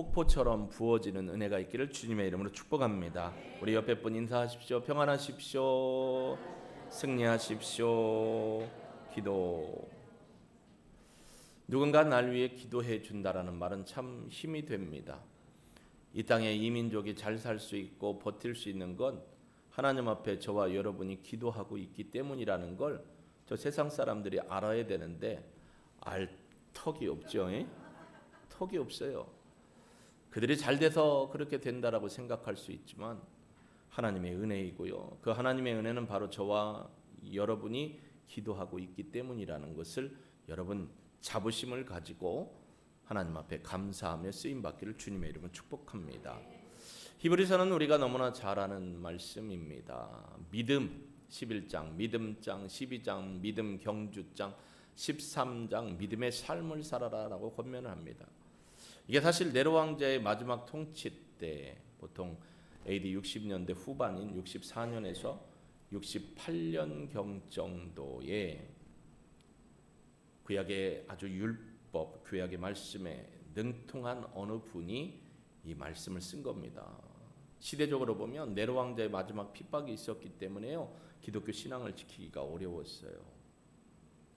폭포처럼 부어지는 은혜가 있기를 주님의 이름으로 축복합니다. 우리 옆에 분 인사하십시오. 평안하십시오. 승리하십시오. 기도. 누군가 날 위해 기도해 준다라는 말은 참 힘이 됩니다. 이 땅에 이민족이 잘 살 수 있고 버틸 수 있는 건 하나님 앞에 저와 여러분이 기도하고 있기 때문이라는 걸 저 세상 사람들이 알아야 되는데 알 턱이 없죠. 턱이 없어요. 그들이 잘 돼서 그렇게 된다라고 생각할 수 있지만 하나님의 은혜이고요. 그 하나님의 은혜는 바로 저와 여러분이 기도하고 있기 때문이라는 것을 여러분 자부심을 가지고 하나님 앞에 감사하며 쓰임받기를 주님의 이름으로 축복합니다. 히브리서는 우리가 너무나 잘 아는 말씀입니다. 믿음 11장, 믿음장 12장, 믿음 경주장 13장, 믿음의 삶을 살아라라고 권면을 합니다. 이게 사실 네로 왕자의 마지막 통치 때 보통 AD 60년대 후반인 64년에서 68년경 정도에 구약의 아주 율법, 구약의 말씀에 능통한 어느 분이 이 말씀을 쓴 겁니다. 시대적으로 보면 네로 왕자의 마지막 핍박이 있었기 때문에요. 기독교 신앙을 지키기가 어려웠어요.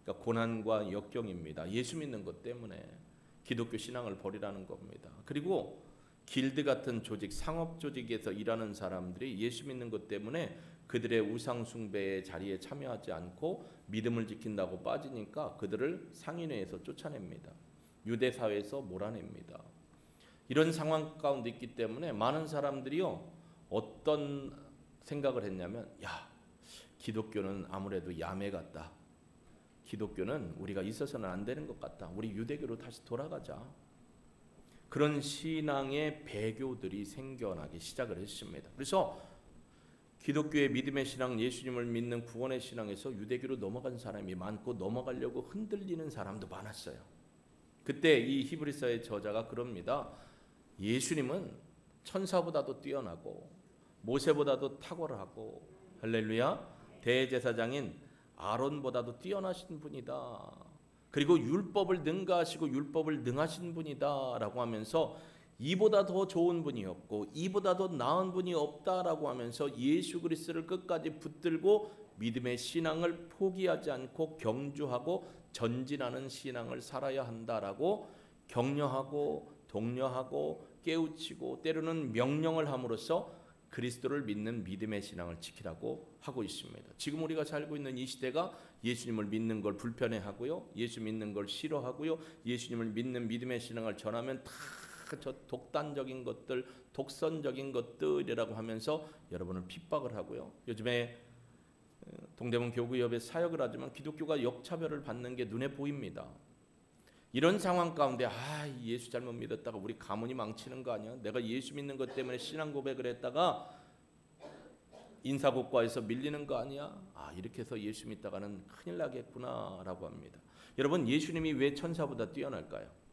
그러니까 고난과 역경입니다. 예수 믿는 것 때문에 기독교 신앙을 버리라는 겁니다. 그리고 길드 같은 조직, 상업 조직에서 일하는 사람들이 예수 믿는 것 때문에 그들의 우상 숭배의 자리에 참여하지 않고 믿음을 지킨다고 빠지니까 그들을 상인회에서 쫓아냅니다. 유대 사회에서 몰아냅니다. 이런 상황 가운데 있기 때문에 많은 사람들이요 어떤 생각을 했냐면 기독교는 아무래도 야매 같다. 기독교는 우리가 있어서는 안 되는 것 같다. 우리 유대교로 다시 돌아가자. 그런 신앙의 배교들이 생겨나기 시작을 했습니다. 그래서 기독교의 믿음의 신앙, 예수님을 믿는 구원의 신앙에서 유대교로 넘어간 사람이 많고 넘어가려고 흔들리는 사람도 많았어요. 그때 이 히브리서의 저자가 그럽니다. 예수님은 천사보다도 뛰어나고 모세보다도 탁월하고 할렐루야 대제사장인 아론보다도 뛰어나신 분이다. 그리고 율법을 능가하시고 율법을 능하신 분이다 라고 하면서 이보다 더 좋은 분이 없고 이보다 더 나은 분이 없다라고 하면서 예수 그리스도를 끝까지 붙들고 믿음의 신앙을 포기하지 않고 경주하고 전진하는 신앙을 살아야 한다라고 격려하고 독려하고 깨우치고 때로는 명령을 함으로써 그리스도를 믿는 믿음의 신앙을 지키라고 하고 있습니다. 지금 우리가 살고 있는 이 시대가 예수님을 믿는 걸 불편해하고요. 예수 믿는 걸 싫어하고요. 예수님을 믿는 믿음의 신앙을 전하면 다 저 독단적인 것들, 독선적인 것들이라고 하면서 여러분을 핍박을 하고요. 요즘에 동대문 교구협에 사역을 하지만 기독교가 역차별을 받는 게 눈에 보입니다. 이런 상황 가운데 예수 잘못 믿었다가 우리 가문이 망치는 거 아니야? 내가 예수 믿는 것 때문에 신앙 고백을 했다가 인사고과에서 밀리는 거 아니야? 이렇게 해서 예수 믿다가는 큰일 나겠구나라고 합니다. 여러분 예수님이 왜 천사보다 뛰어날까요?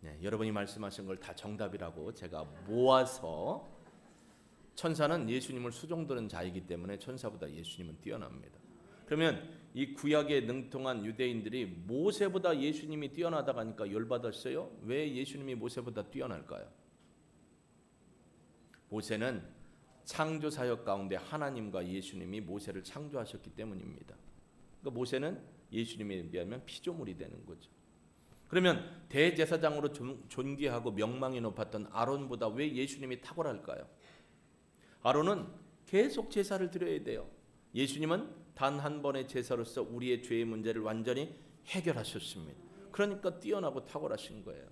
네, 여러분이 말씀하신 걸 다 정답이라고 제가 모아서 천사는 예수님을 수종드는 자이기 때문에 천사보다 예수님은 뛰어납니다. 그러면 이 구약에 능통한 유대인들이 모세보다 예수님이 뛰어나다고 하니까 열받았어요. 왜 예수님이 모세보다 뛰어날까요? 모세는 창조 사역 가운데 하나님과 예수님이 모세를 창조하셨기 때문입니다. 그러니까 모세는 예수님에 비하면 피조물이 되는 거죠. 그러면 대제사장으로 존귀하고 명망이 높았던 아론보다 왜 예수님이 탁월할까요? 아론은 계속 제사를 드려야 돼요. 예수님은 단 한 번의 제사로서 우리의 죄의 문제를 완전히 해결하셨습니다. 그러니까 뛰어나고 탁월하신 거예요.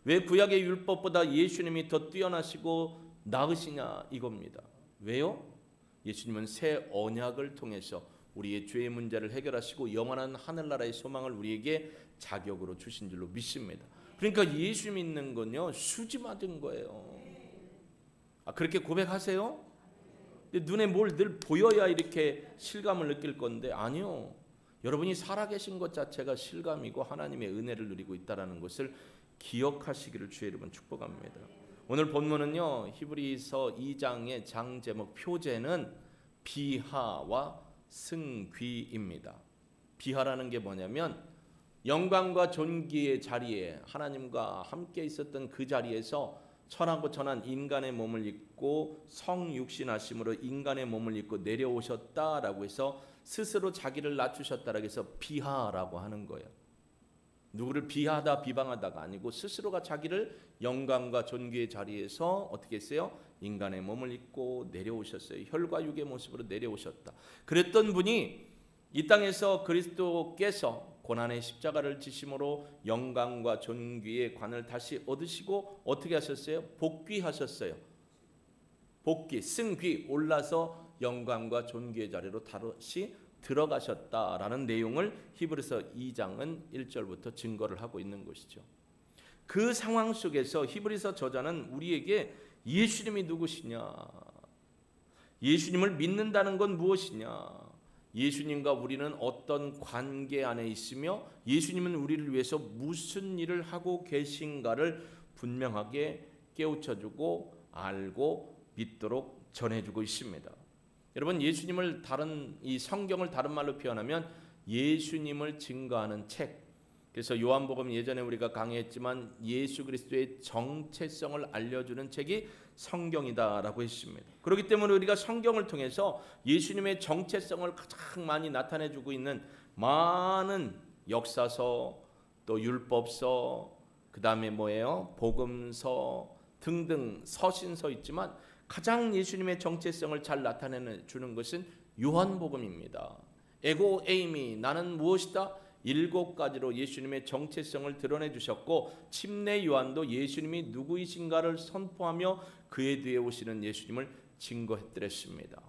왜 구약의 율법보다 예수님이 더 뛰어나시고 나으시냐 이겁니다. 왜요? 예수님은 새 언약을 통해서 우리의 죄의 문제를 해결하시고 영원한 하늘나라의 소망을 우리에게 자격으로 주신 줄로 믿습니다. 그러니까 예수 믿는 건요 수지 맞은 거예요. 그렇게 고백하세요? 눈에 뭘 늘 보여야 이렇게 실감을 느낄 건데 아니요. 여러분이 살아계신 것 자체가 실감이고 하나님의 은혜를 누리고 있다는 것을 기억하시기를 주의 이름으로 축복합니다. 오늘 본문은요 히브리서 2장의 장 제목 표제는 비하와 승귀입니다. 비하라는 게 뭐냐면 영광과 존귀의 자리에 하나님과 함께 있었던 그 자리에서 천하고 천한 인간의 몸을 입고 성육신하심으로 인간의 몸을 입고 내려오셨다라고 해서 스스로 자기를 낮추셨다라고 해서 비하라고 하는 거예요. 누구를 비하다 비방하다가 아니고 스스로가 자기를 영광과 존귀의 자리에서 어떻게 했어요? 인간의 몸을 입고 내려오셨어요. 혈과 육의 모습으로 내려오셨다. 그랬던 분이 이 땅에서 그리스도께서 고난의 십자가를 지심으로 영광과 존귀의 관을 다시 얻으시고 어떻게 하셨어요? 복귀하셨어요. 복귀, 승귀, 올라서 영광과 존귀의 자리로 다시 들어가셨다라는 내용을 히브리서 2장은 1절부터 증거를 하고 있는 것이죠. 그 상황 속에서 히브리서 저자는 우리에게 예수님이 누구시냐, 예수님을 믿는다는 건 무엇이냐, 예수님과 우리는 어떤 관계 안에 있으며 예수님은 우리를 위해서 무슨 일을 하고 계신가를 분명하게 깨우쳐주고 알고 믿도록 전해주고 있습니다. 여러분, 예수님을 이 성경을 다른 말로 표현하면 예수님을 증거하는 책. 그래서 요한복음 예전에 우리가 강의했지만 예수 그리스도의 정체성을 알려주는 책이 성경이다라고 했습니다. 그렇기 때문에 우리가 성경을 통해서 예수님의 정체성을 가장 많이 나타내주고 있는 많은 역사서, 또 율법서, 그 다음에 뭐예요? 복음서 등등 서신서 있지만 가장 예수님의 정체성을 잘 나타내 주는 것은 요한복음입니다. 에고 에이미, 나는 무엇이다? 7가지로 예수님의 정체성을 드러내 주셨고 침례 요한도 예수님이 누구이신가를 선포하며 그에 뒤에 오시는 예수님을 증거했더랬습니다.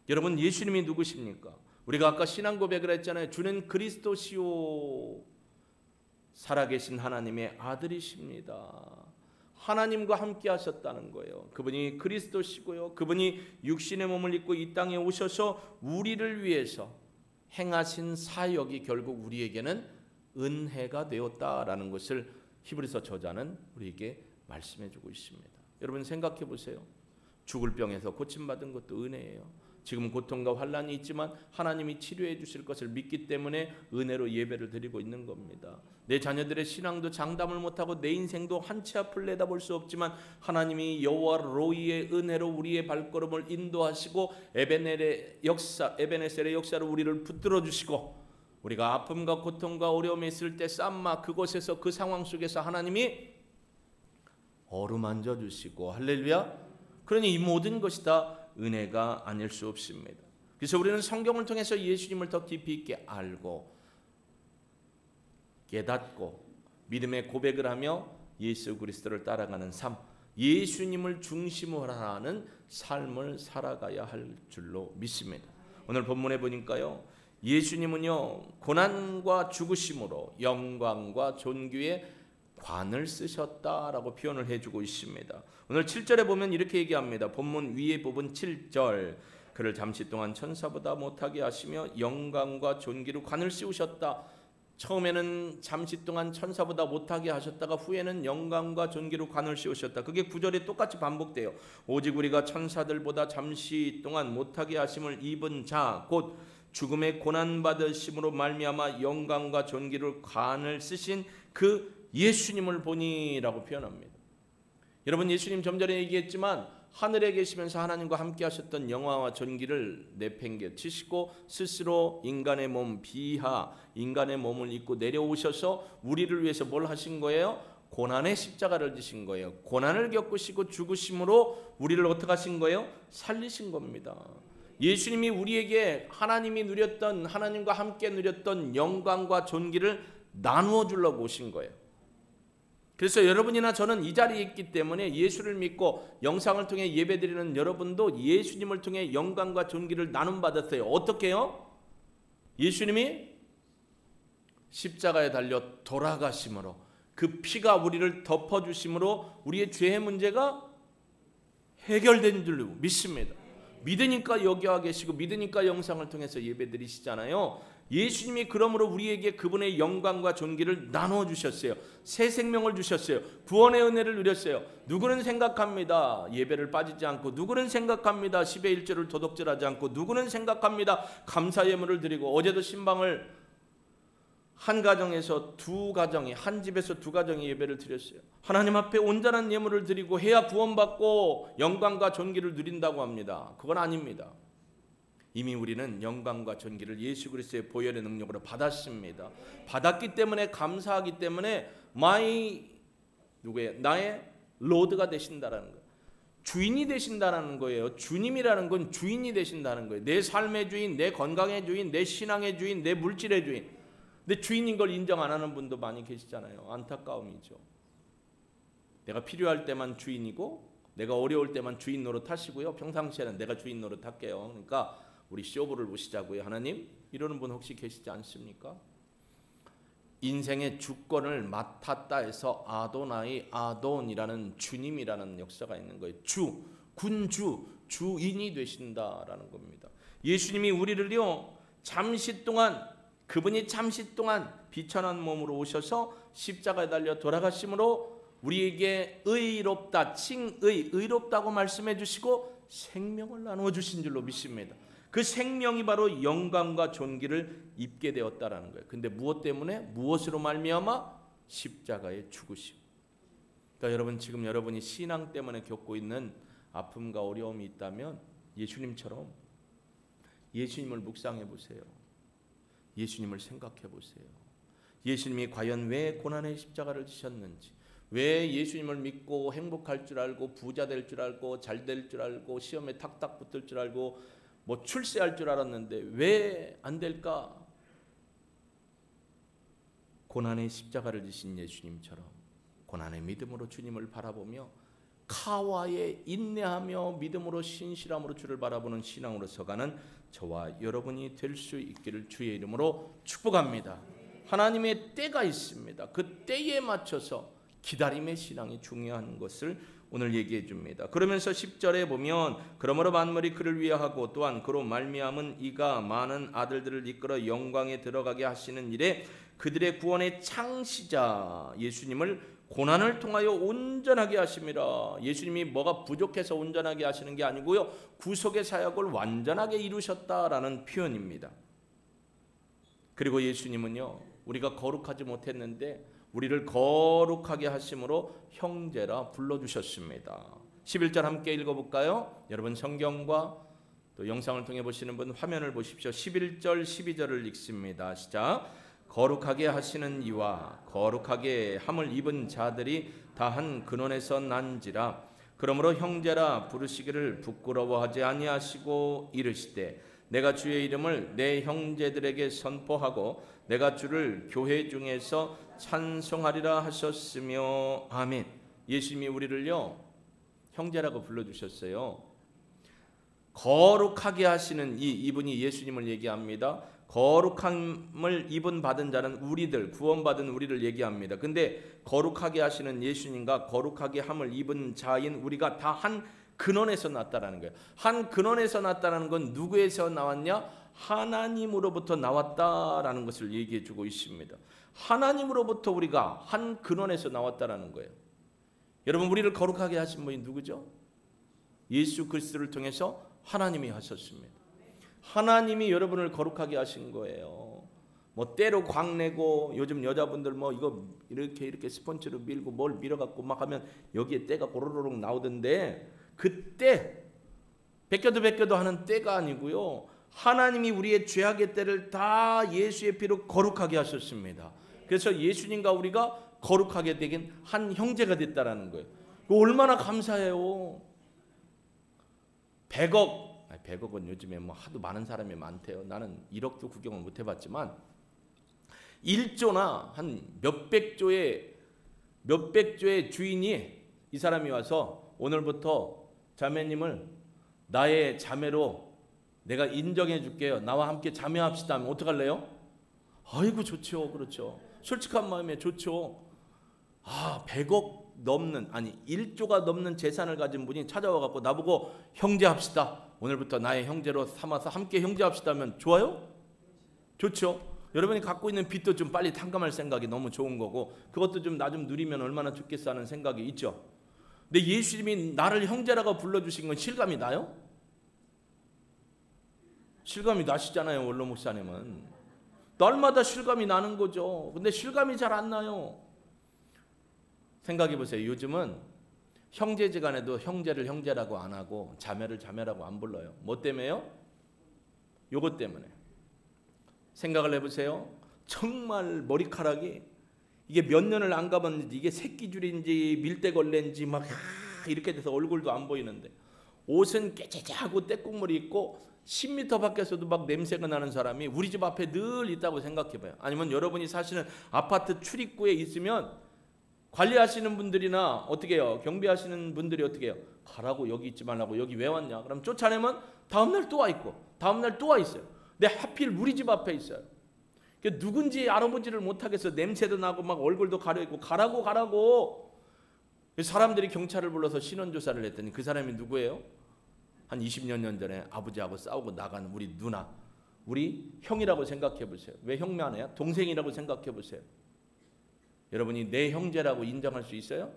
여러분, 예수님이 누구십니까? 우리가 아까 신앙 고백을 했잖아요. 주는 그리스도시요 살아계신 하나님의 아들이십니다. 하나님과 함께 하셨다는 거예요. 그분이 그리스도시고요. 그분이 육신의 몸을 입고 이 땅에 오셔서 우리를 위해서 행하신 사역이 결국 우리에게는 은혜가 되었다라는 것을 히브리서 저자는 우리에게 말씀해 주고 있습니다. 여러분 생각해 보세요. 죽을 병에서 고침받은 것도 은혜예요. 지금 고통과 환난이 있지만 하나님이 치료해 주실 것을 믿기 때문에 은혜로 예배를 드리고 있는 겁니다. 내 자녀들의 신앙도 장담을 못하고 내 인생도 한 치 앞을 내다볼 수 없지만 하나님이 여호와 로이의 은혜로 우리의 발걸음을 인도하시고 에베네셀의 역사로 우리를 붙들어 주시고 우리가 아픔과 고통과 어려움에 있을 때 쌈마 그곳에서 그 상황 속에서 하나님이 어루만져 주시고 할렐루야. 그러니 이 모든 것이 다 은혜가 아닐 수 없습니다. 그래서 우리는 성경을 통해서 예수님을 더 깊이 있게 알고 깨닫고 믿음의 고백을 하며 예수 그리스도를 따라가는 삶, 예수님을 중심으로 하는 삶을 살아가야 할 줄로 믿습니다. 오늘 본문에 보니까요, 예수님은요 고난과 죽으심으로 영광과 존귀의 관을 쓰셨다라고 표현을 해주고 있습니다. 오늘 7절에 보면 이렇게 얘기합니다. 본문 위에 부분 7절, 그를 잠시 동안 천사보다 못하게 하시며 영광과 존귀로 관을 씌우셨다. 처음에는 잠시 동안 천사보다 못하게 하셨다가 후에는 영광과 존귀로 관을 씌우셨다. 그게 9절에 똑같이 반복돼요. 오직 우리가 천사들보다 잠시 동안 못하게 하심을 입은 자 곧 죽음의 고난받으심으로 말미암아 영광과 존귀로 관을 쓰신 그 예수님을 보니라고 표현합니다. 여러분, 예수님 좀 전에 얘기했지만 하늘에 계시면서 하나님과 함께 하셨던 영화와 존귀를 내팽개치시고 스스로 인간의 몸 비하, 인간의 몸을 입고 내려오셔서 우리를 위해서 뭘 하신 거예요? 고난의 십자가를 지신 거예요. 고난을 겪으시고 죽으심으로 우리를 어떻게 하신 거예요? 살리신 겁니다. 예수님이 우리에게 하나님이 누렸던, 하나님과 함께 누렸던 영광과 존귀를 나누어 주려고 오신 거예요. 그래서 여러분이나 저는 이 자리에 있기 때문에 예수를 믿고 영상을 통해 예배드리는 여러분도 예수님을 통해 영광과 존귀를 나눔받았어요. 어떻게요? 예수님이 십자가에 달려 돌아가심으로 그 피가 우리를 덮어주심으로 우리의 죄의 문제가 해결된 줄로 믿습니다. 믿으니까 여기 와 계시고 믿으니까 영상을 통해서 예배드리시잖아요. 예수님이 그러므로 우리에게 그분의 영광과 존귀를 나누어 주셨어요. 새 생명을 주셨어요. 구원의 은혜를 누렸어요. 누구는 생각합니다. 예배를 빠지지 않고, 누구는 생각합니다. 10의 1조를 도둑질하지 않고, 누구는 생각합니다. 감사 예물을 드리고, 어제도 신방을 한 가정에서 한 집에서 두 가정이 예배를 드렸어요. 하나님 앞에 온전한 예물을 드리고 해야 구원받고 영광과 존귀를 누린다고 합니다. 그건 아닙니다. 이미 우리는 영광과 존귀를 예수 그리스도의 보혈의 능력으로 받았습니다. 받았기 때문에 감사하기 때문에 나의 로드가 되신다라는 거예요. 주인이 되신다라는 거예요. 주님이라는 건 주인이 되신다는 거예요. 내 삶의 주인, 내 건강의 주인, 내 신앙의 주인, 내 물질의 주인. 근데 주인인 걸 인정 안 하는 분도 많이 계시잖아요. 안타까움이죠. 내가 필요할 때만 주인이고 내가 어려울 때만 주인 노릇하시고요. 평상시에는 내가 주인 노릇할게요. 그러니까 우리 쇼부를 보시자고요. 하나님, 이러는 분 혹시 계시지 않습니까? 인생의 주권을 맡았다 해서 아돈이라는 주님이라는 역사가 있는 거예요. 군주, 주인이 되신다라는 겁니다. 예수님이 우리를요, 그분이 잠시 동안 비천한 몸으로 오셔서 십자가에 달려 돌아가심으로 우리에게 의롭다고 말씀해 주시고 생명을 나누어 주신 줄로 믿습니다. 그 생명이 바로 영광과 존귀를 입게 되었다라는 거예요. 근데 무엇으로 말미암아? 십자가의 죽으심. 그러니까 여러분, 지금 여러분이 신앙 때문에 겪고 있는 아픔과 어려움이 있다면 예수님처럼 예수님을 묵상해 보세요. 예수님을 생각해 보세요. 예수님이 과연 왜 고난의 십자가를 지셨는지, 왜 예수님을 믿고 행복할 줄 알고 부자 될 줄 알고 잘 될 줄 알고 시험에 탁탁 붙을 줄 알고 출세할 줄 알았는데 왜 안 될까? 고난의 십자가를 지신 예수님처럼 고난의 믿음으로 주님을 바라보며 카와에 인내하며 믿음으로 신실함으로 주를 바라보는 신앙으로 서가는 저와 여러분이 될 수 있기를 주의 이름으로 축복합니다. 하나님의 때가 있습니다. 그 때에 맞춰서 기다림의 신앙이 중요한 것을 오늘 얘기해 줍니다. 그러면서 10절에 보면 그러므로 만물이 그를 위하고 또한 그로 말미암은 이가 많은 아들들을 이끌어 영광에 들어가게 하시는 일에 그들의 구원의 창시자 예수님을 고난을 통하여 온전하게 하심이라. 예수님이 뭐가 부족해서 온전하게 하시는 게 아니고요, 구속의 사역을 완전하게 이루셨다라는 표현입니다. 그리고 예수님은요, 우리가 거룩하지 못했는데 우리를 거룩하게 하심으로 형제라 불러주셨습니다. 11절 함께 읽어볼까요? 여러분 성경과 또 영상을 통해 보시는 분 화면을 보십시오. 11절 12절을 읽습니다. 시작. 거룩하게 하시는 이와 거룩하게 함을 입은 자들이 다 한 근원에서 난지라. 그러므로 형제라 부르시기를 부끄러워하지 아니하시고 이르시되 내가 주의 이름을 내 형제들에게 선포하고 내가 주를 교회 중에서 찬송하리라 하셨으며 아멘. 예수님이 우리를요 형제라고 불러주셨어요. 거룩하게 하시는 이분이 예수님을 얘기합니다. 거룩함을 입은 받은 자는 우리들, 구원받은 우리를 얘기합니다. 근데 거룩하게 하시는 예수님과 거룩하게 함을 입은 자인 우리가 다 한 근원에서 났다라는 거예요. 한 근원에서 났다는 건 누구에서 나왔냐? 하나님으로부터 나왔다라는 것을 얘기해 주고 있습니다. 하나님으로부터 우리가 한 근원에서 나왔다라는 거예요. 여러분, 우리를 거룩하게 하신 분이 누구죠? 예수 그리스도를 통해서 하나님이 하셨습니다. 하나님이 여러분을 거룩하게 하신 거예요. 때로 광내고 요즘 여자분들 이거 이렇게 스펀지로 밀고 뭘 밀어갖고 막 하면 여기에 때가 고로로록 나오던데, 그때 벗겨도 하는 때가 아니고요, 하나님이 우리의 죄악의 때를 다 예수의 피로 거룩하게 하셨습니다. 그래서 예수님과 우리가 거룩하게 되긴 한 형제가 됐다라는 거예요. 얼마나 감사해요. 100억은 요즘에 하도 많은 사람이 많대요. 나는 1억도 구경을 못 해봤지만 1조나 한 몇백 조의 주인이 이 사람이 와서 오늘부터 자매님을 나의 자매로 내가 인정해 줄게요. 나와 함께 자매합시다 하면 어떡할래요? 아이고 좋죠. 그렇죠. 솔직한 마음에 좋죠. 100억 넘는, 1조가 넘는 재산을 가진 분이 찾아와 갖고 나보고 형제합시다. 오늘부터 나의 형제로 삼아서 함께 형제합시다 하면 좋아요? 좋죠. 여러분이 갖고 있는 빚도 좀 빨리 탕감할 생각이 너무 좋은 거고, 그것도 좀 나 좀 누리면 얼마나 좋겠어 하는 생각이 있죠. 근데 예수님이 나를 형제라고 불러주신 건 실감이 나요? 실감이 나시잖아요, 원로 목사님은. 날마다 실감이 나는 거죠. 근데 실감이 잘 안 나요. 생각해 보세요. 요즘은 형제지간에도 형제를 형제라고 안 하고 자매를 자매라고 안 불러요. 뭐 때문에요? 요것 때문에. 생각을 해보세요. 정말 머리카락이 이게 몇 년을 안 감았는지 이게 새끼줄인지 밀대걸레인지 막 이렇게 돼서 얼굴도 안 보이는데 옷은 깨재재하고 떼국물이 있고 10m 밖에서도 막 냄새가 나는 사람이 우리 집 앞에 늘 있다고 생각해봐요. 아니면 여러분이 사시는 아파트 출입구에 있으면 관리하시는 분들이나 어떻게 해요? 경비하시는 분들이 어떻게 해요? 가라고, 여기 있지 말라고. 여기 왜 왔냐? 그럼 쫓아내면 다음날 또 와 있고 다음날 또 와 있어요. 근데 하필 우리 집 앞에 있어요. 누군지 알아보지를 못하겠어. 냄새도 나고 막 얼굴도 가려있고 가라고. 사람들이 경찰을 불러서 신원조사를 했더니 그 사람이 누구예요? 한 20년 전에 아버지하고 싸우고 나간 우리 누나, 우리 형이라고 생각해 보세요. 왜 형만 해요? 동생이라고 생각해 보세요. 여러분이 내 형제라고 인정할 수 있어요?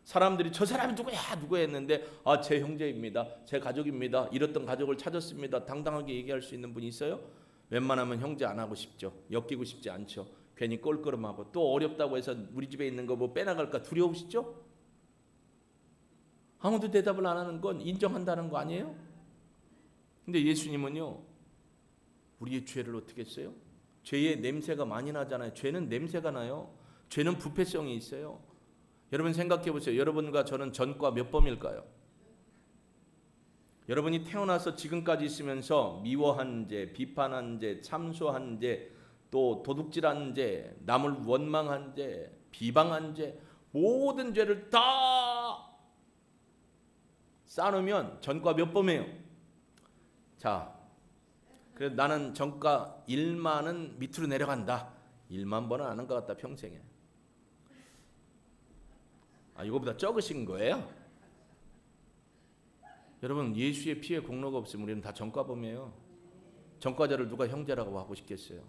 사람들이 저 사람이 누구야 했는데 제 형제입니다. 제 가족입니다. 이랬던 가족을 찾았습니다. 당당하게 얘기할 수 있는 분이 있어요? 웬만하면 형제 안 하고 싶죠. 엮이고 싶지 않죠. 괜히 껄끄럼하고 또 어렵다고 해서 우리 집에 있는 거 뭐 빼나갈까 두려우시죠? 아무도 대답을 안 하는 건 인정한다는 거 아니에요? 근데 예수님은요, 우리의 죄를 어떻게 했어요? 죄의 냄새가 많이 나잖아요. 죄는 냄새가 나요. 죄는 부패성이 있어요. 여러분 생각해 보세요. 여러분과 저는 전과 몇 범일까요? 여러분이 태어나서 지금까지 있으면서 미워한 죄, 비판한 죄, 참소한 죄, 또 도둑질한 죄, 남을 원망한 죄, 비방한 죄, 모든 죄를 다 쌓아놓으면 전과 몇 범이에요? 자, 그래서 나는 전과 1만은 밑으로 내려간다. 1만 번은 안 한 것 같다 평생에. 이거보다 적으신 거예요? 여러분 예수의 피에 공로가 없으면 우리는 다 전과범이에요. 전과자를 누가 형제라고 하고 싶겠어요?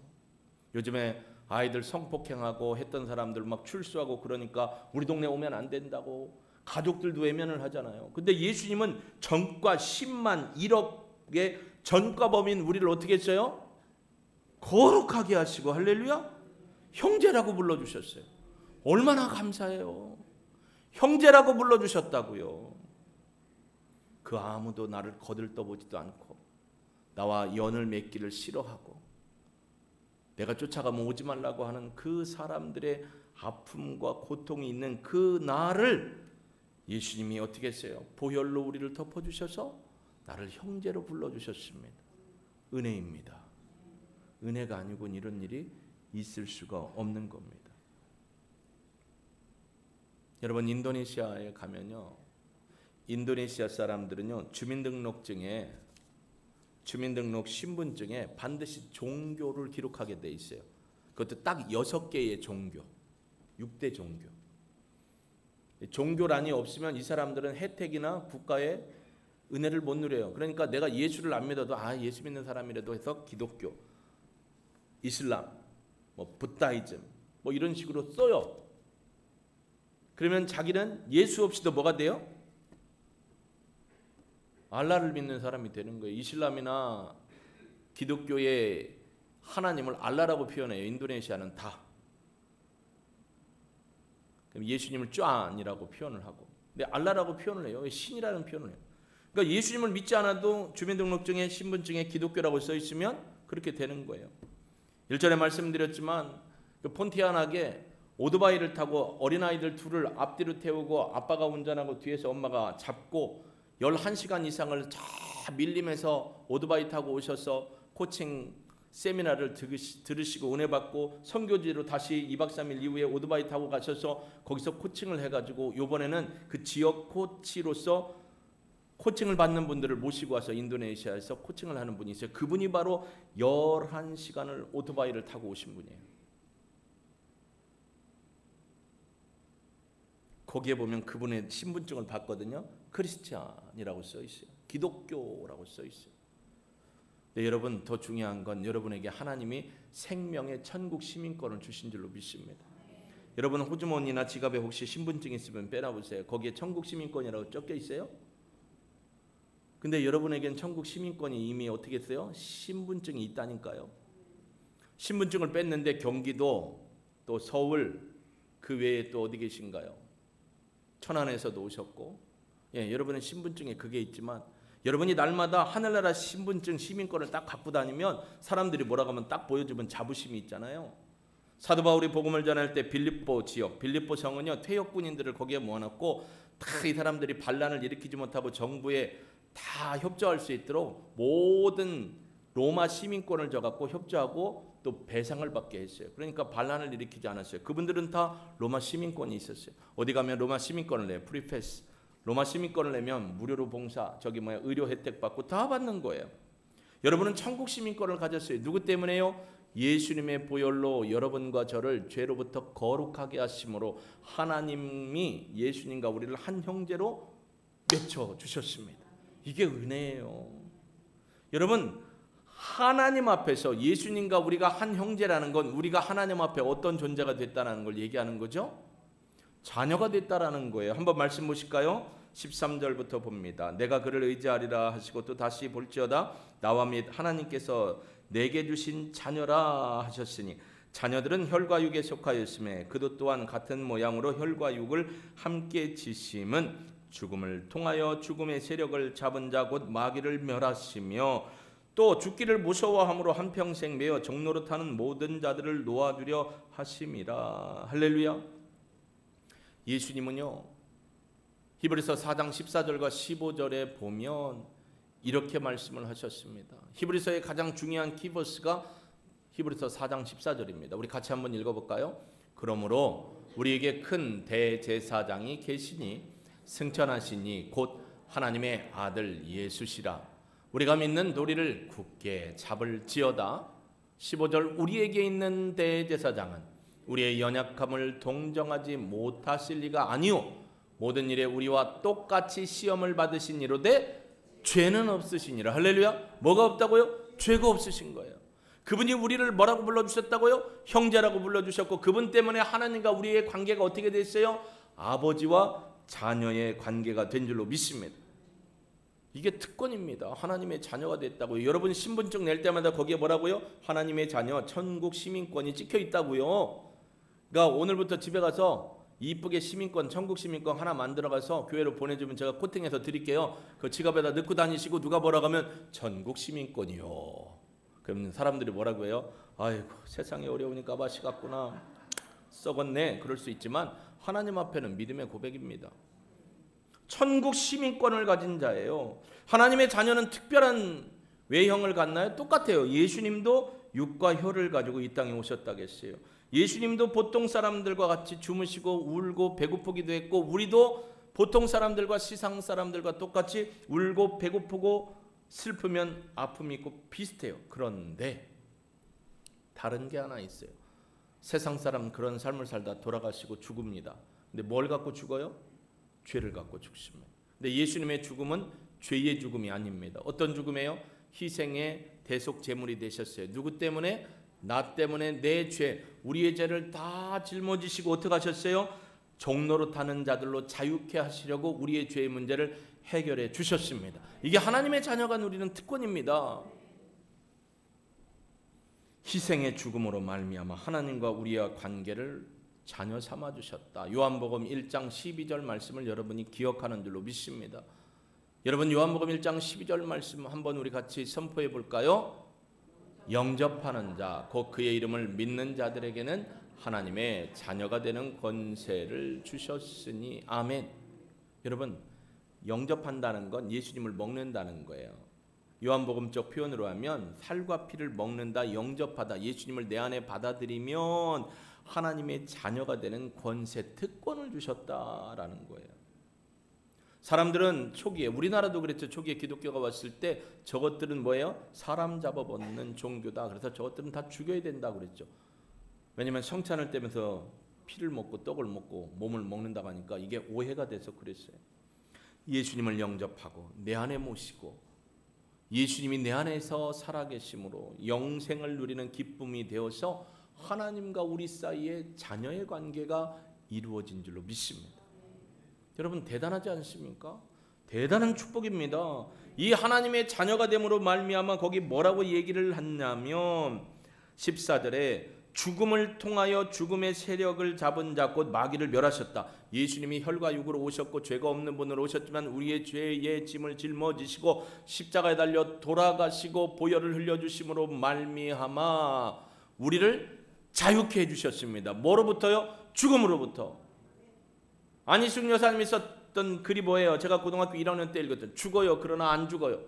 요즘에 아이들 성폭행하고 했던 사람들 막 출소하고 그러니까 우리 동네 오면 안 된다고 가족들도 외면을 하잖아요. 근데 예수님은 전과 10만 1억의 전과범인 우리를 어떻게 했어요? 거룩하게 하시고 할렐루야 형제라고 불러주셨어요. 얼마나 감사해요. 형제라고 불러주셨다고요. 그 아무도 나를 거들떠보지도 않고 나와 연을 맺기를 싫어하고 내가 쫓아가면 오지 말라고 하는 그 사람들의 아픔과 고통이 있는 그 나를 예수님이 어떻게 했어요? 보혈로 우리를 덮어주셔서 나를 형제로 불러주셨습니다. 은혜입니다. 은혜가 아니고는 이런 일이 있을 수가 없는 겁니다. 여러분 인도네시아에 가면요, 인도네시아 사람들은요 주민등록증에 주민등록 신분증에 반드시 종교를 기록하게 돼 있어요. 그것도 딱 6개의 종교, 6대 종교. 종교란이 없으면 이 사람들은 혜택이나 국가의 은혜를 못 누려요. 그러니까 내가 예수를 안 믿어도 예수 믿는 사람이라도 해서 기독교, 이슬람, 뭐 부다이즘 뭐 이런 식으로 써요. 그러면 자기는 예수 없이도 뭐가 돼요? 알라를 믿는 사람이 되는 거예요. 이슬람이나 기독교의 하나님을 알라라고 표현해요. 인도네시아는 다. 그럼 예수님을 쫌이라고 표현을 하고, 근데 알라라고 표현을 해요. 신이라는 표현을 해요. 그러니까 예수님을 믿지 않아도 주민등록증에 신분증에 기독교라고 써 있으면 그렇게 되는 거예요. 1절에 말씀드렸지만 그 폰티아나게 오토바이를 타고 어린아이들 둘을 앞뒤로 태우고 아빠가 운전하고 뒤에서 엄마가 잡고 11시간 이상을 다 밀림에서 오토바이 타고 오셔서 코칭 세미나를 들으시고 은혜 받고 선교지로 다시 2박 3일 이후에 오토바이 타고 가셔서 거기서 코칭을 해가지고 이번에는 그 지역 코치로서 코칭을 받는 분들을 모시고 와서 인도네시아에서 코칭을 하는 분이 있어요. 그분이 바로 11시간을 오토바이를 타고 오신 분이에요. 거기에 보면 그분의 신분증을 봤거든요. 크리스찬이라고 써 있어요. 기독교라고 써 있어요. 네, 여러분 더 중요한 건 여러분에게 하나님이 생명의 천국 시민권을 주신 줄로 믿습니다. 여러분 호주머니나 지갑에 혹시 신분증 있으면 빼놔보세요. 거기에 천국 시민권이라고 적혀 있어요. 근데 여러분에겐 천국 시민권이 이미 어떻게 했어요? 신분증이 있다니까요. 신분증을 뺐는데 경기도 또 서울 그 외에 또 어디 계신가요? 천안에서도 오셨고, 여러분의 신분증에 그게 있지만 여러분이 날마다 하늘나라 신분증 시민권을 딱 갖고 다니면 사람들이 뭐라고 하면 딱 보여주면 자부심이 있잖아요. 사도 바울이 복음을 전할 때 빌립보 지역, 빌립보 성은요 퇴역 군인들을 거기에 모아놨고 다 이 사람들이 반란을 일으키지 못하고 정부에 다 협조할 수 있도록 모든 로마 시민권을 줘갖고 협조하고 또 배상을 받게 했어요. 그러니까 반란을 일으키지 않았어요. 그분들은 다 로마 시민권이 있었어요. 어디 가면 로마 시민권을 내요. 프리패스. 로마 시민권을 내면 무료로 봉사, 의료 혜택 받고 다 받는 거예요. 여러분은 천국 시민권을 가졌어요. 누구 때문에요? 예수님의 보혈로 여러분과 저를 죄로부터 거룩하게 하심으로 하나님이 예수님과 우리를 한 형제로 맺혀 주셨습니다. 이게 은혜예요. 여러분, 하나님 앞에서 예수님과 우리가 한 형제라는 건 우리가 하나님 앞에 어떤 존재가 됐다는 걸 얘기하는 거죠? 자녀가 됐다라는 거예요. 한번 말씀 보실까요? 13절부터 봅니다. 내가 그를 의지하리라 하시고 또 다시 볼지어다 나와 및 하나님께서 내게 주신 자녀라 하셨으니 자녀들은 혈과 육에 속하였음에 그도 또한 같은 모양으로 혈과 육을 함께 지심은 죽음을 통하여 죽음의 세력을 잡은 자 곧 마귀를 멸하시며 또 죽기를 무서워함으로 한평생 매어 종노릇하는 모든 자들을 놓아주려 하심이라. 할렐루야. 예수님은요 히브리서 4장 14절과 15절에 보면 이렇게 말씀을 하셨습니다. 히브리서의 가장 중요한 키버스가 히브리서 4장 14절입니다. 우리 같이 한번 읽어볼까요? 그러므로 우리에게 큰 대제사장이 계시니 승천하시니 곧 하나님의 아들 예수시라. 우리가 믿는 도리를 굳게 잡을지어다. 15절 우리에게 있는 대제사장은 우리의 연약함을 동정하지 못하실 리가 아니오 모든 일에 우리와 똑같이 시험을 받으신 이로되 죄는 없으시니라. 할렐루야. 뭐가 없다고요? 죄가 없으신 거예요. 그분이 우리를 뭐라고 불러주셨다고요? 형제라고 불러주셨고 그분 때문에 하나님과 우리의 관계가 어떻게 됐어요? 아버지와 자녀의 관계가 된 줄로 믿습니다. 이게 특권입니다. 하나님의 자녀가 됐다고요. 여러분 신분증 낼 때마다 거기에 뭐라고요? 하나님의 자녀 천국 시민권이 찍혀 있다고요. 그러니까 오늘부터 집에 가서 이쁘게 시민권, 천국 시민권 하나 만들어가서 교회로 보내주면 제가 코팅해서 드릴게요. 그 지갑에다 넣고 다니시고 누가 뭐라고 하면 천국 시민권이요. 그러면 사람들이 뭐라고 해요? 아이고 세상이 어려우니까 맛이 갔구나. 썩었네. 그럴 수 있지만 하나님 앞에는 믿음의 고백입니다. 천국 시민권을 가진 자예요. 하나님의 자녀는 특별한 외형을 갖나요? 똑같아요. 예수님도 육과 혀를 가지고 이 땅에 오셨다겠어요. 예수님도 보통 사람들과 같이 주무시고 울고 배고프기도 했고 우리도 보통 사람들과 세상 사람들과 똑같이 울고 배고프고 슬프면 아픔이 있고 비슷해요. 그런데 다른 게 하나 있어요. 세상 사람 그런 삶을 살다 돌아가시고 죽습니다. 근데 뭘 갖고 죽어요? 죄를 갖고 죽습니다. 근데 예수님의 죽음은 죄의 죽음이 아닙니다. 어떤 죽음이에요? 희생의 대속 제물이 되셨어요. 누구 때문에? 나 때문에 내 죄, 우리의 죄를 다 짊어지시고 어떻게 하셨어요? 종로로 타는 자들로 자유케 하시려고 우리의 죄의 문제를 해결해 주셨습니다. 이게 하나님의 자녀가 누리는 특권입니다. 희생의 죽음으로 말미암아 하나님과 우리의 관계를 자녀 삼아 주셨다. 요한복음 1장 12절 말씀을 여러분이 기억하는 줄로 믿습니다. 여러분 요한복음 1장 12절 말씀 한번 우리 같이 선포해 볼까요? 영접하는 자, 곧 그의 이름을 믿는 자들에게는 하나님의 자녀가 되는 권세를 주셨으니 아멘. 여러분 영접한다는 건 예수님을 먹는다는 거예요. 요한복음적 표현으로 하면 살과 피를 먹는다, 영접하다, 예수님을 내 안에 받아들이면 하나님의 자녀가 되는 권세, 특권을 주셨다라는 거예요. 사람들은 초기에, 우리나라도 그랬죠. 초기에 기독교가 왔을 때 저것들은 뭐예요? 사람 잡아먹는 종교다. 그래서 저것들은 다 죽여야 된다 그랬죠. 왜냐하면 성찬을 떼면서 피를 먹고 떡을 먹고 몸을 먹는다고 하니까 이게 오해가 돼서 그랬어요. 예수님을 영접하고 내 안에 모시고 예수님이 내 안에서 살아계심으로 영생을 누리는 기쁨이 되어서 하나님과 우리 사이에 자녀의 관계가 이루어진 줄로 믿습니다. 여러분 대단하지 않습니까? 대단한 축복입니다. 이 하나님의 자녀가 됨으로 말미암아 거기 뭐라고 얘기를 했냐면 14절에 죽음을 통하여 죽음의 세력을 잡은 자 곧 마귀를 멸하셨다. 예수님이 혈과 육으로 오셨고 죄가 없는 분으로 오셨지만 우리의 죄의 짐을 짊어지시고 십자가에 달려 돌아가시고 보혈을 흘려주심으로 말미암아 우리를 자유케 해주셨습니다. 뭐로부터요? 죽음으로부터. 안희숙 여사님이 썼던 글이 뭐예요? 제가 고등학교 1학년 때 읽었던 죽어요 그러나 안 죽어요.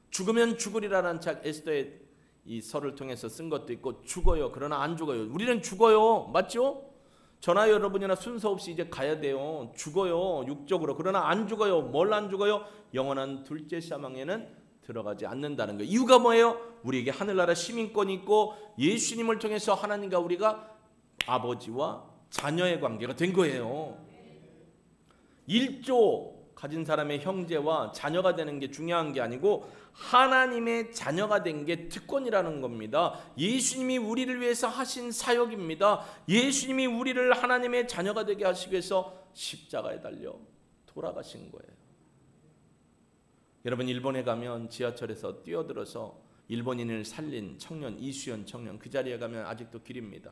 죽으면 죽으리라는 책 에스더의 이 설을 통해서 쓴 것도 있고 죽어요 그러나 안 죽어요. 우리는 죽어요. 맞죠? 저나 여러분이나 순서 없이 이제 가야 돼요. 죽어요 육적으로. 그러나 안 죽어요. 뭘 안 죽어요? 영원한 둘째 사망에는 들어가지 않는다는 거예요. 이유가 뭐예요? 우리에게 하늘나라 시민권이 있고 예수님을 통해서 하나님과 우리가 아버지와 자녀의 관계가 된 거예요. 1조 가진 사람의 형제와 자녀가 되는 게 중요한 게 아니고 하나님의 자녀가 된 게 특권이라는 겁니다. 예수님이 우리를 위해서 하신 사역입니다. 예수님이 우리를 하나님의 자녀가 되게 하시기 위해서 십자가에 달려 돌아가신 거예요. 여러분 일본에 가면 지하철에서 뛰어들어서 일본인을 살린 청년 이수연 청년 그 자리에 가면 아직도 길입니다.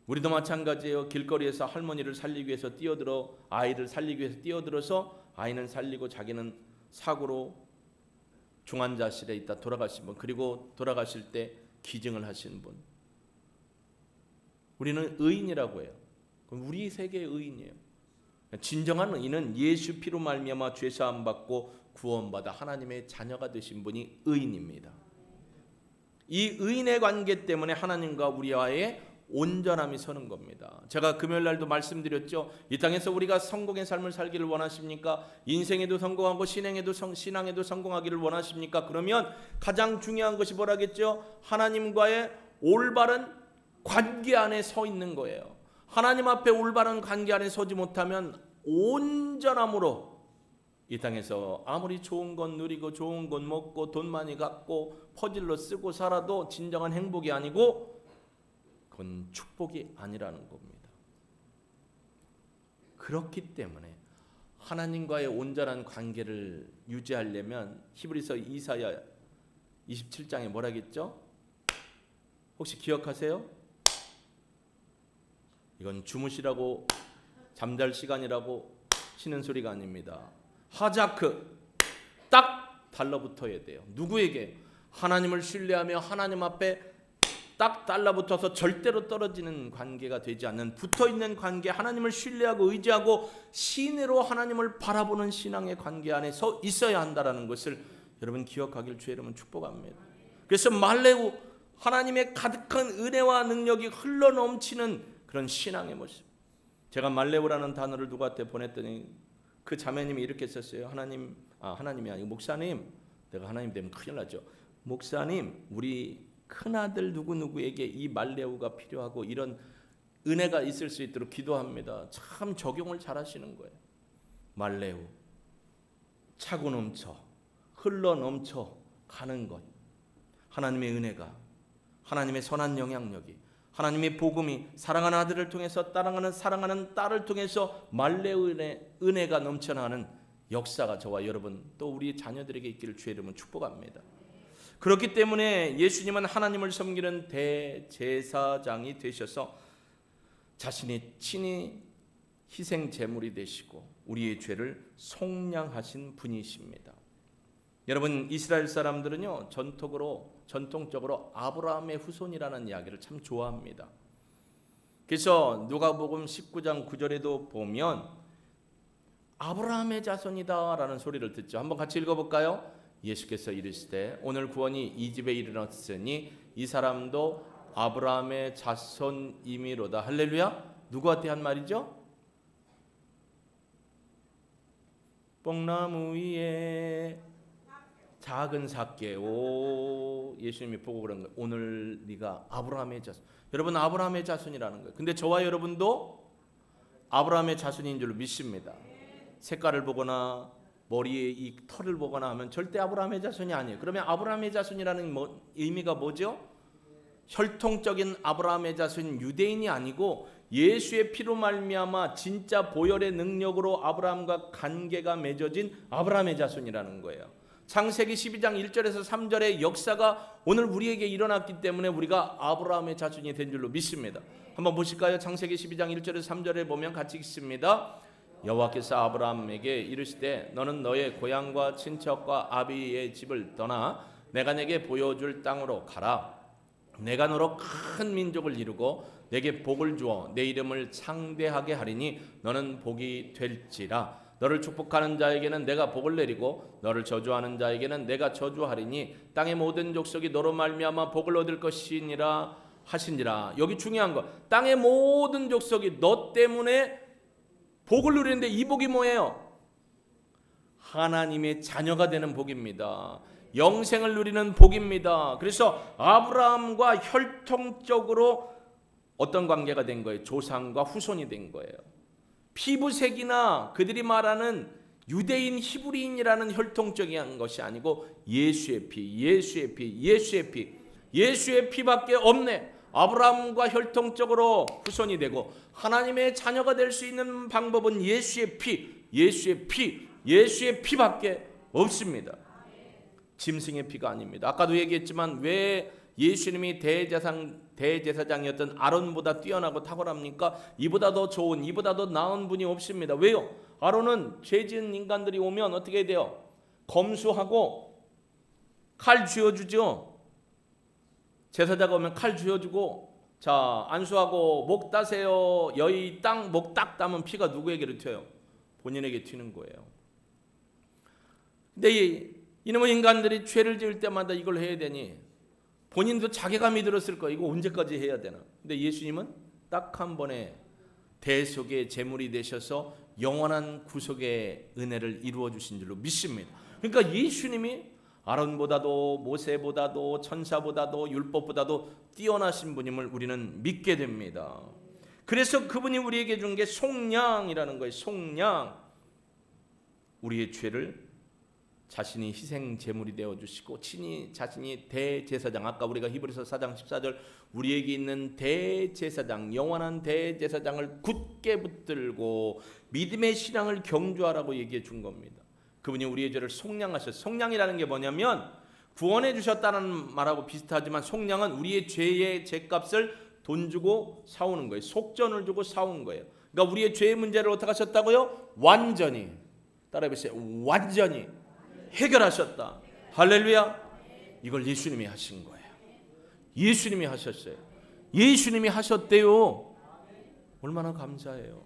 우리도 마찬가지예요. 길거리에서 할머니를 살리기 위해서 뛰어들어 아이를 살리기 위해서 뛰어들어서 아이는 살리고 자기는 사고로 중환자실에 있다 돌아가신 분 그리고 돌아가실 때 기증을 하신 분 우리는 의인이라고 해요. 그럼 우리 세계의 의인이에요. 진정한 의인은 예수 피로 말미암아 죄사함 받고 구원받아 하나님의 자녀가 되신 분이 의인입니다. 이 의인의 관계 때문에 하나님과 우리와의 온전함이 서는 겁니다. 제가 금요일 날도 말씀드렸죠. 이 땅에서 우리가 성공의 삶을 살기를 원하십니까? 인생에도 성공하고 신앙에도 성공하기를 원하십니까? 그러면 가장 중요한 것이 뭐라겠죠? 하나님과의 올바른 관계 안에 서 있는 거예요. 하나님 앞에 올바른 관계 안에 서지 못하면 온전함으로 이 땅에서 아무리 좋은 건 누리고 좋은 건 먹고 돈 많이 갖고 퍼질러 쓰고 살아도 진정한 행복이 아니고 그건 축복이 아니라는 겁니다. 그렇기 때문에 하나님과의 온전한 관계를 유지하려면 히브리서 이사야 27장에 뭐라겠죠? 혹시 기억하세요? 이건 주무시라고 잠잘 시간이라고 쉬는 소리가 아닙니다. 하자크 딱 달라붙어야 돼요. 누구에게? 하나님을 신뢰하며 하나님 앞에 딱 달라붙어서 절대로 떨어지는 관계가 되지 않는 붙어있는 관계, 하나님을 신뢰하고 의지하고 신으로 하나님을 바라보는 신앙의 관계 안에 서 있어야 한다는 것을 여러분 기억하길 주의 이름은 축복합니다. 그래서 말레우 하나님의 가득한 은혜와 능력이 흘러넘치는 그런 신앙의 모습. 제가 말레우라는 단어를 누구한테 보냈더니 그 자매님이 이렇게 썼어요. 하나님이 아니고 목사님, 내가 하나님 되면 큰일 나죠. 목사님, 우리 큰아들 누구누구에게 이 말레우가 필요하고 이런 은혜가 있을 수 있도록 기도합니다. 참 적용을 잘 하시는 거예요. 말레우, 차고 넘쳐 흘러 넘쳐 가는 것, 하나님의 은혜가, 하나님의 선한 영향력이, 하나님의 복음이 사랑하는 아들을 통해서 사랑하는 딸을 통해서 말레우의 은혜가 넘쳐나는 역사가 저와 여러분 또 우리 자녀들에게 있기를 주의 이름으로 축복합니다. 그렇기 때문에 예수님은 하나님을 섬기는 대제사장이 되셔서 자신이 친히 희생 제물이 되시고 우리의 죄를 속량하신 분이십니다. 여러분 이스라엘 사람들은요 전통적으로 아브라함의 후손이라는 이야기를 참 좋아합니다. 그래서 누가복음 19장 9절에도 보면 아브라함의 자손이다라는 소리를 듣죠. 한번 같이 읽어볼까요? 예수께서 이르시되 오늘 구원이 이 집에 이르렀으니 이 사람도 아브라함의 자손이미로다. 할렐루야. 누구한테 한 말이죠? 뽕나무 위에 작은 삭개. 오, 예수님이 보고 그런 거예요. 오늘 네가 아브라함의 자손. 여러분 아브라함의 자손이라는 거예요. 근데 저와 여러분도 아브라함의 자손인 줄로 믿습니다. 색깔을 보거나 머리에 이 털을 보거나 하면 절대 아브라함의 자손이 아니에요. 그러면 아브라함의 자손이라는 의미가 뭐죠? 혈통적인 아브라함의 자손인 유대인이 아니고 예수의 피로 말미암아 진짜 보혈의 능력으로 아브라함과 관계가 맺어진 아브라함의 자손이라는 거예요. 창세기 12장 1절에서 3절의 역사가 오늘 우리에게 일어났기 때문에 우리가 아브라함의 자손이 된 줄로 믿습니다. 한번 보실까요? 창세기 12장 1절에서 3절에 보면 같이 읽습니다. 여호와께서 아브라함에게 이르시되 너는 너의 고향과 친척과 아비의 집을 떠나 내가 내게 보여줄 땅으로 가라. 내가 너로 큰 민족을 이루고 내게 복을 주어 내 이름을 창대하게 하리니 너는 복이 될지라. 너를 축복하는 자에게는 내가 복을 내리고 너를 저주하는 자에게는 내가 저주하리니 땅의 모든 족속이 너로 말미암아 복을 얻을 것이니라 하시니라. 여기 중요한 거, 땅의 모든 족속이 너 때문에 복을 누리는데 이 복이 뭐예요? 하나님의 자녀가 되는 복입니다. 영생을 누리는 복입니다. 그래서 아브라함과 혈통적으로 어떤 관계가 된 거예요? 조상과 후손이 된 거예요. 피부색이나 그들이 말하는 유대인 히브리인이라는 혈통적인 것이 아니고 예수의 피, 예수의 피, 예수의 피, 예수의 피밖에 없네. 아브라함과 혈통적으로 후손이 되고 하나님의 자녀가 될 수 있는 방법은 예수의 피, 예수의 피, 예수의 피밖에 없습니다. 짐승의 피가 아닙니다. 아까도 얘기했지만 왜 예수님이 대제사장이었던 아론보다 뛰어나고 탁월합니까? 이보다 더 좋은, 이보다 더 나은 분이 없습니다. 왜요? 아론은 죄 지은 인간들이 오면 어떻게 돼요? 검수하고 칼 쥐어주죠. 제사자가 오면 칼 쥐어주고, 자, 안수하고 목 따세요. 여의 땅 목 딱 따면 피가 누구에게로 튀어요? 본인에게 튀는 거예요. 근데 이놈의 인간들이 죄를 지을 때마다 이걸 해야 되니 본인도 자괴감이 들었을 거예요. 이거 언제까지 해야 되나? 근데 예수님은 딱 한 번에 대속의 제물이 되셔서 영원한 구속의 은혜를 이루어 주신 줄로 믿습니다. 그러니까 예수님이 아론보다도 모세보다도 천사보다도 율법보다도 뛰어나신 분임을 우리는 믿게 됩니다. 그래서 그분이 우리에게 준 게 속량이라는 거예요. 속량. 우리의 죄를 자신이 희생 제물이 되어 주시고 친히 자신이 대제사장, 아까 우리가 히브리서 4장 14절 우리에게 있는 대제사장, 영원한 대제사장을 굳게 붙들고 믿음의 신앙을 경주하라고 얘기해 준 겁니다. 그분이 우리의 죄를 속량하셨어요. 속량이라는 게 뭐냐면 구원해 주셨다는 말하고 비슷하지만 속량은 우리의 죄의 죄값을 돈 주고 사오는 거예요. 속전을 주고 사온 거예요. 그러니까 우리의 죄의 문제를 어떻게 하셨다고요? 완전히, 따라해보세요. 완전히 해결하셨다. 할렐루야. 이걸 예수님이 하신 거예요. 예수님이 하셨어요. 예수님이 하셨대요. 얼마나 감사해요.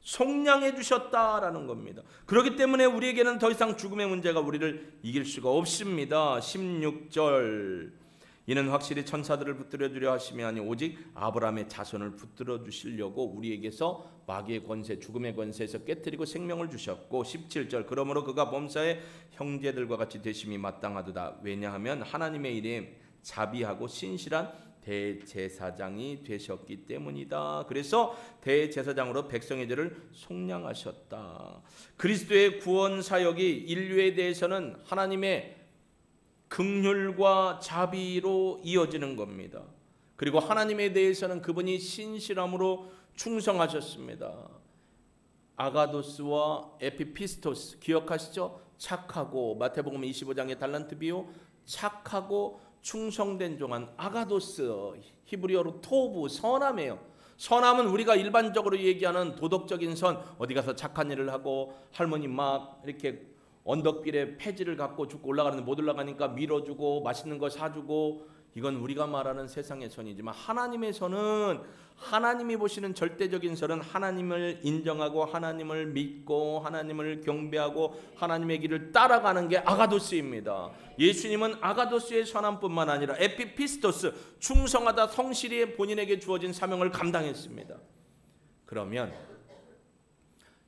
속량해 주셨다라는 겁니다. 그렇기 때문에 우리에게는 더 이상 죽음의 문제가 우리를 이길 수가 없습니다. 16절 이는 확실히 천사들을 붙들어 주려 하심이 아니 오직 아브라함의 자손을 붙들어 주시려고 우리에게서 마귀의 권세, 죽음의 권세에서 깨뜨리고 생명을 주셨고 17절 그러므로 그가 범사의 형제들과 같이 되심이 마땅하도다. 왜냐하면 하나님의 일에 자비하고 신실한 대제사장이 되셨기 때문이다. 그래서 대제사장으로 백성의 죄를 속량하셨다. 그리스도의 구원 사역이 인류에 대해서는 하나님의 긍휼과 자비로 이어지는 겁니다. 그리고 하나님에 대해서는 그분이 신실함으로 충성하셨습니다. 아가도스와 에피피스토스 기억하시죠? 착하고, 마태복음 25장의 달란트 비유, 착하고 충성된 종한 아가도스, 히브리어로 토부, 선함이에요. 선함은 우리가 일반적으로 얘기하는 도덕적인 선, 어디 가서 착한 일을 하고 할머니 막 이렇게 언덕길에 폐지를 갖고 죽고 올라가는데 못 올라가니까 밀어주고 맛있는 거 사주고, 이건 우리가 말하는 세상의 선이지만 하나님의 선은, 하나님이 보시는 절대적인 선은 하나님을 인정하고 하나님을 믿고 하나님을 경배하고 하나님의 길을 따라가는 게 아가도스입니다. 예수님은 아가도스의 선함뿐만 아니라 에피피스토스, 충성하다 성실히 본인에게 주어진 사명을 감당했습니다. 그러면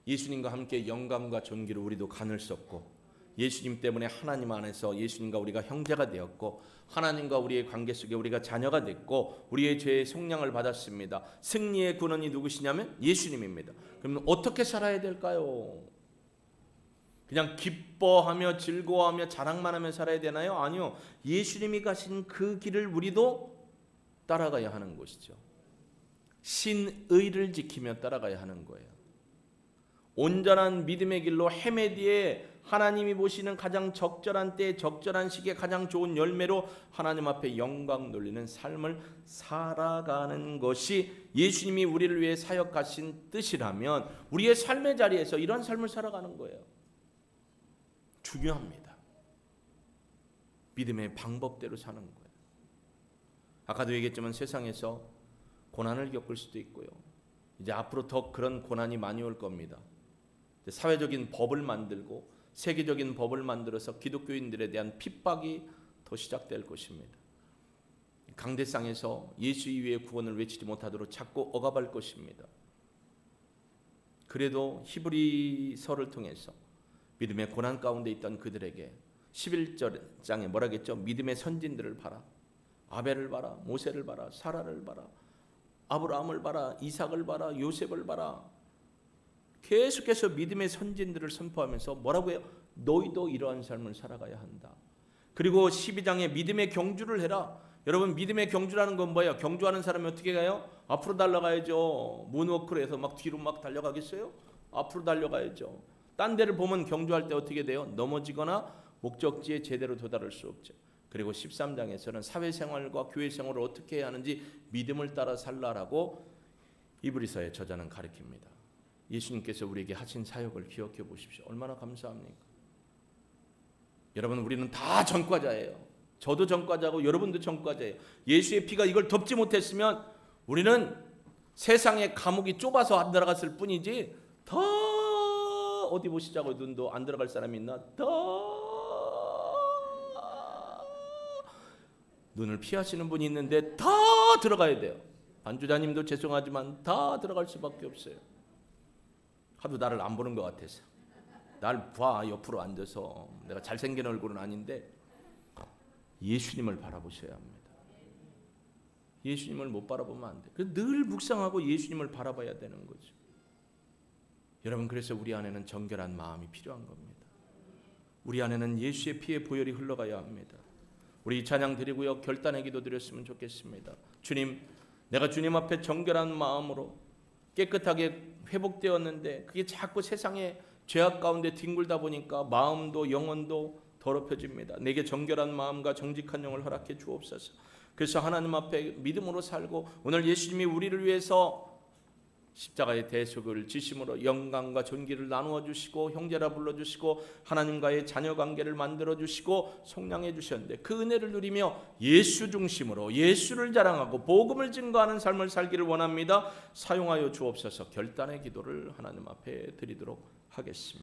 예수님과 함께 영감과 존귀를 우리도 가눌 수 없고, 예수님 때문에 하나님 안에서 예수님과 우리가 형제가 되었고, 하나님과 우리의 관계 속에 우리가 자녀가 됐고, 우리의 죄의 속량을 받았습니다. 승리의 근원이 누구시냐면 예수님입니다. 그러면 어떻게 살아야 될까요? 그냥 기뻐하며 즐거워하며 자랑만 하며 살아야 되나요? 아니요. 예수님이 가신 그 길을 우리도 따라가야 하는 것이죠. 신의를 지키며 따라가야 하는 거예요. 온전한 믿음의 길로 헤매디에 하나님이 보시는 가장 적절한 때 적절한 시기에 가장 좋은 열매로 하나님 앞에 영광 돌리는 삶을 살아가는 것이 예수님이 우리를 위해 사역하신 뜻이라면 우리의 삶의 자리에서 이런 삶을 살아가는 거예요. 중요합니다. 믿음의 방법대로 사는 거예요. 아까도 얘기했지만 세상에서 고난을 겪을 수도 있고요. 이제 앞으로 더 그런 고난이 많이 올 겁니다. 사회적인 법을 만들고 세계적인 법을 만들어서 기독교인들에 대한 핍박이 더 시작될 것입니다. 강대상에서 예수 이외의 구원을 외치지 못하도록 자꾸 억압할 것입니다. 그래도 히브리서를 통해서 믿음의 고난 가운데 있던 그들에게 11장에 뭐라겠죠? 믿음의 선진들을 봐라. 아벨을 봐라. 모세를 봐라. 사라를 봐라. 아브라함을 봐라. 이삭을 봐라. 요셉을 봐라. 계속해서 믿음의 선진들을 선포하면서 뭐라고 해요? 너희도 이러한 삶을 살아가야 한다. 그리고 12장에 믿음의 경주를 해라. 여러분, 믿음의 경주라는 건 뭐예요? 경주하는 사람이 어떻게 가요? 앞으로 달려가야죠. 문워크를 해서 막 뒤로 막 달려가겠어요? 앞으로 달려가야죠. 딴 데를 보면 경주할 때 어떻게 돼요? 넘어지거나 목적지에 제대로 도달할 수 없죠. 그리고 13장에서는 사회생활과 교회생활을 어떻게 해야 하는지 믿음을 따라 살라라고 히브리서의 저자는 가르칩니다. 예수님께서 우리에게 하신 사역을 기억해 보십시오. 얼마나 감사합니까? 여러분, 우리는 다 전과자예요. 저도 전과자고 여러분도 전과자예요. 예수의 피가 이걸 덮지 못했으면 우리는 세상의 감옥이 좁아서 안 들어갔을 뿐이지 더 어디 보시자고 눈도 안 들어갈 사람이 있나? 더 눈을 피하시는 분이 있는데 다 들어가야 돼요. 반주자님도 죄송하지만 다 들어갈 수밖에 없어요. 하도 나를 안 보는 것 같아서. 날 봐, 옆으로 앉아서. 내가 잘생긴 얼굴은 아닌데 예수님을 바라보셔야 합니다. 예수님을 못 바라보면 안 돼요. 늘 묵상하고 예수님을 바라봐야 되는 거죠. 여러분, 그래서 우리 안에는 정결한 마음이 필요한 겁니다. 우리 안에는 예수의 피의 보혈이 흘러가야 합니다. 우리 찬양 드리고요. 결단의 기도 드렸으면 좋겠습니다. 주님, 내가 주님 앞에 정결한 마음으로 깨끗하게 회복되었는데 그게 자꾸 세상의 죄악 가운데 뒹굴다 보니까 마음도 영혼도 더럽혀집니다. 내게 정결한 마음과 정직한 영을 허락해 주옵소서. 그래서 하나님 앞에 믿음으로 살고 오늘 예수님이 우리를 위해서 십자가의 대속을 지심으로 영광과 존귀를 나누어 주시고 형제라 불러주시고 하나님과의 자녀 관계를 만들어 주시고 속량해 주셨는데 그 은혜를 누리며 예수 중심으로 예수를 자랑하고 복음을 증거하는 삶을 살기를 원합니다. 사용하여 주옵소서. 결단의 기도를 하나님 앞에 드리도록 하겠습니다.